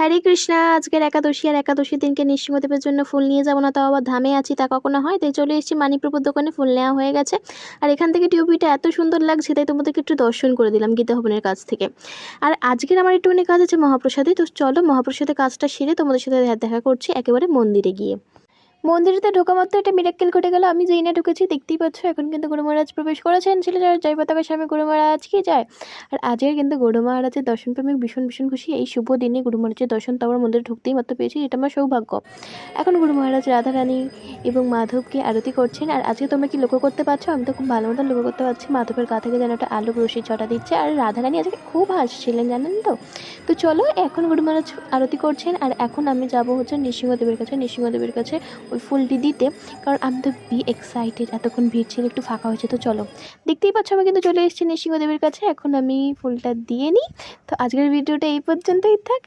হরে কৃষ্ণা। আজকের একাদশী, আর একাদশীর দিনকে নৃসিংহদেবের জন্য ফুল নিয়ে যাবো না, তাও আবার ধামে আছি, তা কখনো হয়? তাই চলে এসেছি মানিকপ্রভুর দোকানে, ফুল নেওয়া হয়ে গেছে। আর এখান থেকে টিউবিটা এত সুন্দর লাগছে, তাই তোমাদেরকে একটু দর্শন করে দিলাম গীতা ভবনের কাছ থেকে। আর আজকের আমার একটুখানি কাজ আছে মহাপ্রসাদে, তো চলো মহাপ্রসাদের কাজটা সেরে তোমাদের সাথে দেখা করছি একেবারে মন্দিরে গিয়ে। মন্দিরেতে ঢোকা মাত্র একটা মিরাক্কেল ঘটে গেল। আমি যেই না ঢুকেছি, দেখতেই পাচ্ছ এখন কিন্তু গুরু মহারাজ প্রবেশ করেছেন। ছিল জয় পতাকা স্বামী গুরু মহারাজ কি যায়। আর আজকের কিন্তু গুরু মহারাজের দর্শন পেয়ে আমি ভীষণ ভীষণ খুশি। এই শুভ দিনে গুরু মহারাজের দর্শন তো আমার মন্দিরে ঢুকতেই মাত্র পেয়েছি, এটা আমার সৌভাগ্য। এখন গুরু মহারাজ রাধারানী এবং মাধবকে আরতি করছেন। আর আজকে তোমরা কি লক্ষ্য করতে পারছো? আমি তো খুব ভালো মতন লক্ষ্য করতে পারছি, মাধবের গা থেকে যেন একটা আলোক রশ্মি ছটা দিচ্ছে। আর রাধারানী আজকে খুব হাসছিলেন, জানেন তো। তো চলো, এখন গুরু মহারাজ আরতি করছেন, আর এখন আমি যাবো হচ্ছে নৃসিংহদেবের কাছে। নৃসিংহদেবের কাছে ওই ফুলটি দিতে, কারণ আমি তো এক্সাইটেড। এতক্ষণ ভিড় ছিল, একটু ফাঁকা হয়েছে। তো চলো, দেখতেই পাচ্ছ আমি কিন্তু চলে এসেছি নৃসিংহদেবের কাছে। এখন আমি ফুলটা দিয়ে নিই। তো আজকের ভিডিওটা এই পর্যন্তই থাক।